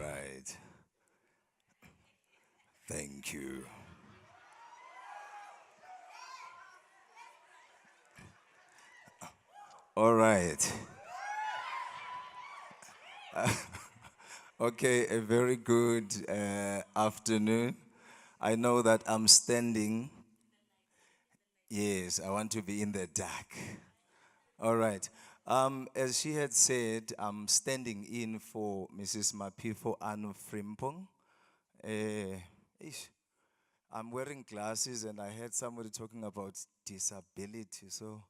right. Thank you. All right. Okay, a very good afternoon. I know that I'm standing. Yes, I want to be in the dark. All right. As she had said, I'm standing in for Mrs. Mapifo Anu Frimpong. Uh, ish, I'm wearing glasses and I heard somebody talking about disability, so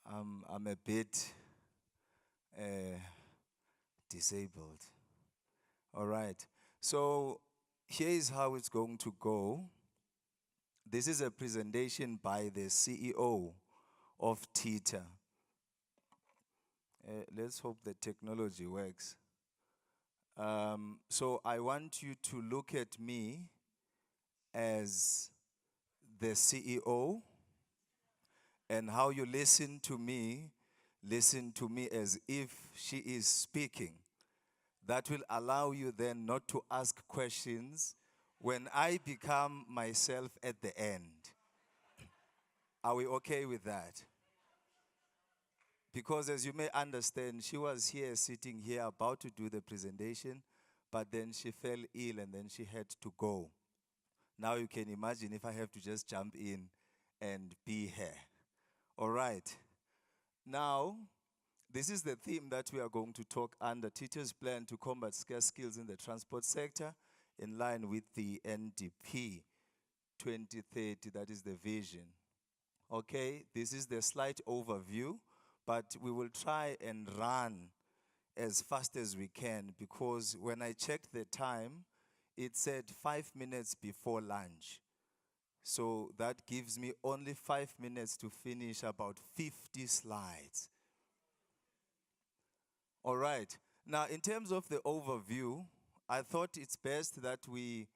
I'm a bit uh, disabled. All right. So here is how it's going to go. This is a presentation by the CEO of TETA. Let's hope the technology works. So I want you to look at me as the CEO, and how you listen to me as if she is speaking. That will allow you then not to ask questions when I become myself at the end. Are we okay with that? Because as you may understand, she was here sitting here about to do the presentation, but then she fell ill and then she had to go. Now you can imagine if I have to just jump in and be here. All right. Now, this is the theme that we are going to talk under Tito's plan to combat scarce skills in the transport sector in line with the NDP 2030, that is the vision. Okay, this is the slight overview, but we will try and run as fast as we can because when I checked the time, it said 5 minutes before lunch. So that gives me only 5 minutes to finish about 50 slides. All right. Now, in terms of the overview, I thought it's best that we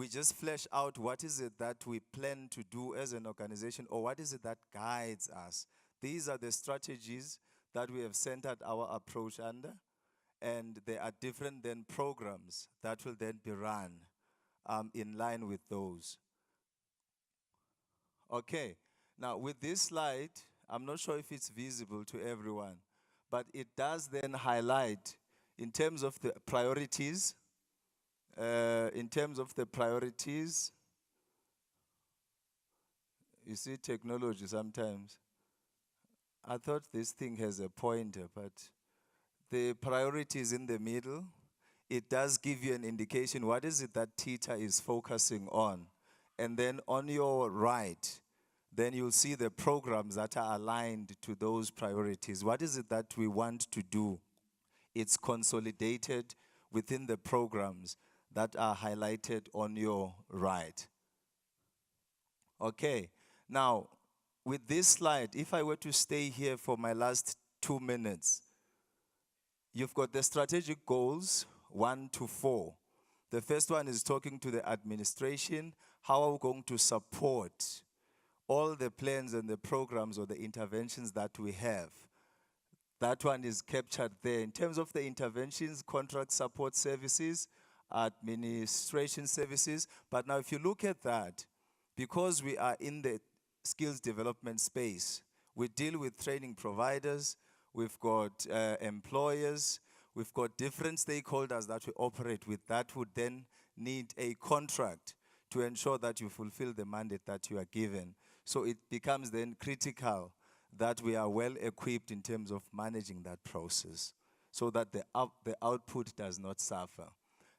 just flesh out what is it that we plan to do as an organization, or what is it that guides us. These are the strategies that we have centered our approach under, and there are different then programs that will then be run in line with those. Okay, now with this slide, I'm not sure if it's visible to everyone, but it does then highlight in terms of the priorities, you see technology sometimes. I thought this thing has a pointer, but the priorities in the middle, it does give you an indication what is it that TETA is focusing on. And then on your right, then you'll see the programs that are aligned to those priorities. What is it that we want to do? It's consolidated within the programs that are highlighted on your right. Okay, now with this slide, if I were to stay here for my last 2 minutes, you've got the strategic goals 1 to 4. The first one is talking to the administration. How are we going to support all the plans and the programs or the interventions that we have? That one is captured there. In terms of the interventions, contract support services, administration services. But now if you look at that, because we are in the skills development space, we deal with training providers, we've got employers, we've got different stakeholders that we operate with that would then need a contract to ensure that you fulfill the mandate that you are given. So it becomes then critical that we are well equipped in terms of managing that process so that the output does not suffer.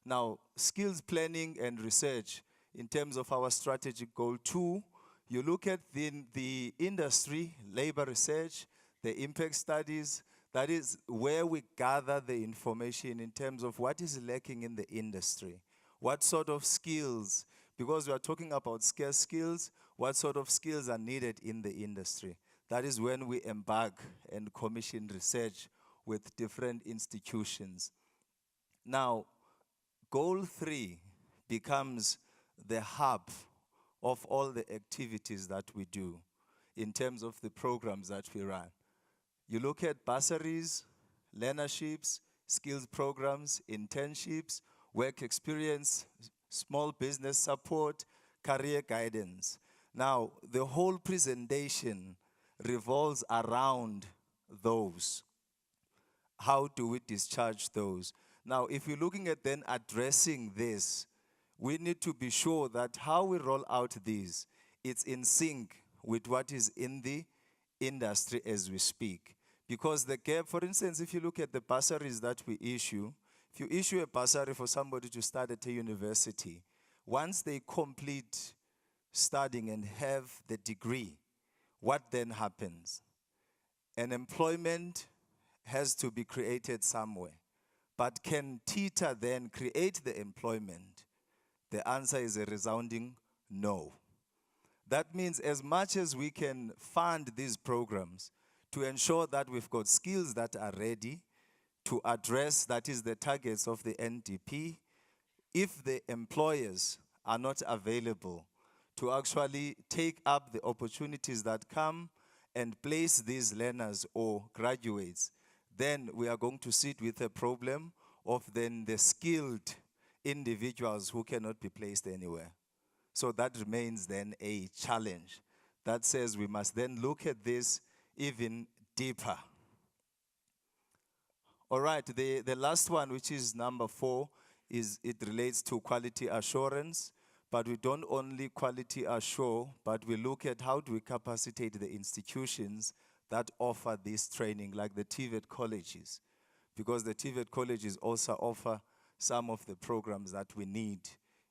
Now, skills planning and research, in terms of our strategic goal 2, you look at the industry, labor research, the impact studies. That is where we gather the information in terms of what is lacking in the industry. What sort of skills, because we are talking about scarce skills, what sort of skills are needed in the industry. That is when we embark and commission research with different institutions. Now, goal 3 becomes the hub of all the activities that we do in terms of the programs that we run. You look at bursaries, learnerships, skills programs, internships, work experience, small business support, career guidance. Now, the whole presentation revolves around those. How do we discharge those? Now, if you're looking at then addressing this, we need to be sure that how we roll out these, it's in sync with what is in the industry as we speak. Because the gap, for instance, if you look at the bursaries that we issue, if you issue a bursary for somebody to start at a university, once they complete studying and have the degree, what then happens? An employment has to be created somewhere. But can TETA then create the employment? The answer is a resounding no. That means as much as we can fund these programs to ensure that we've got skills that are ready to address, that is the targets of the NDP, if the employers are not available to actually take up the opportunities that come and place these learners or graduates, then we are going to sit with a problem of then the skilled individuals who cannot be placed anywhere. So that remains then a challenge. That says we must then look at this even deeper. All right, the last one, which is number 4, is it relates to quality assurance. But we don't only quality assure, but we look at how do we capacitate the institutions that offer this training, like the TVET colleges. Because the TVET colleges also offer some of the programs that we need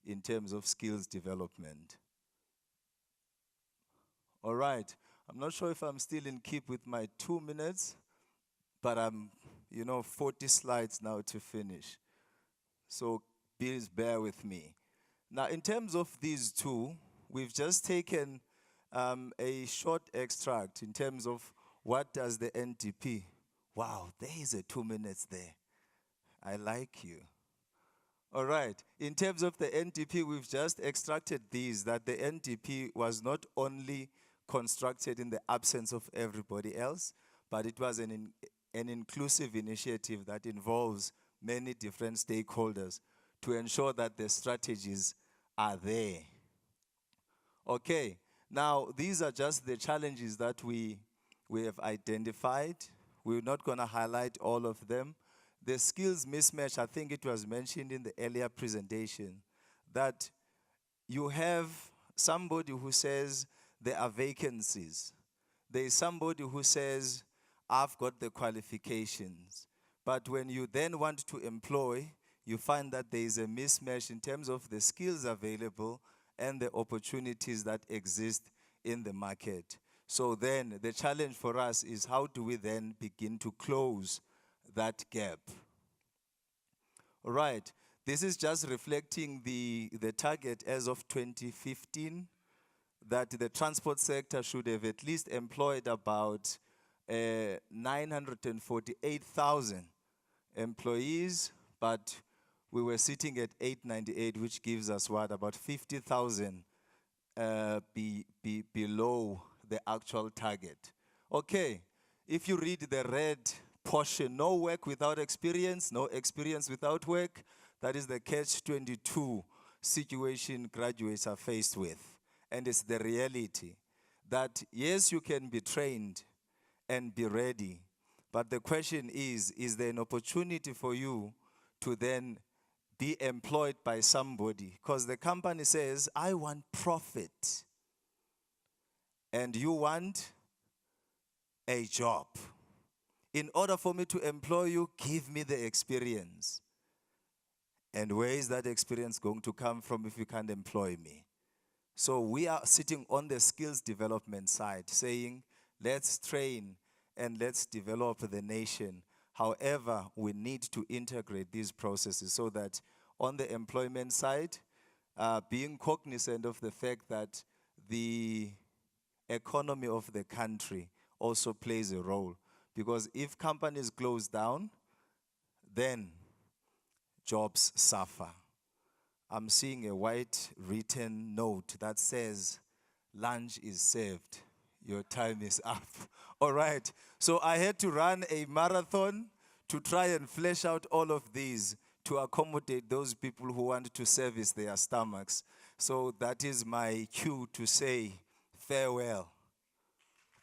in terms of skills development. All right, I'm not sure if I'm still in keep with my 2 minutes, but I'm, 40 slides now to finish. So please bear with me. Now, in terms of these two, we've just taken a short extract in terms of what does the NDP. Wow, there is a 2 minutes there. I like you. All right, in terms of the NDP, we've just extracted these, that the NDP was not only constructed in the absence of everybody else, but it was an inclusive initiative that involves many different stakeholders to ensure that the strategies are there. Okay, now these are just the challenges that we have identified. We're not going to highlight all of them. The skills mismatch, I think it was mentioned in the earlier presentation, that you have somebody who says there are vacancies. There is somebody who says, I've got the qualifications. But when you then want to employ, you find that there is a mismatch in terms of the skills available and the opportunities that exist in the market. So then the challenge for us is how do we then begin to close that gap? All right, this is just reflecting the target as of 2015, that the transport sector should have at least employed about 948,000 employees, but we were sitting at 898, which gives us what, about 50,000 below the actual target. Okay, if you read the red portion, no work without experience, no experience without work, that is the catch-22 situation graduates are faced with. And it's the reality that, yes, you can be trained and be ready, but the question is there an opportunity for you to then be employed by somebody? Because the company says, I want profit, and you want a job. In order for me to employ you, give me the experience. And where is that experience going to come from if you can't employ me? So we are sitting on the skills development side saying, let's train and let's develop the nation. However, we need to integrate these processes so that on the employment side, being cognizant of the fact that the economy of the country also plays a role. Because if companies close down, then jobs suffer. I'm seeing a white written note that says, lunch is served. Your time is up. All right. So I had to run a marathon to try and flesh out all of these to accommodate those people who want to service their stomachs. So that is my cue to say farewell.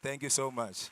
Thank you so much.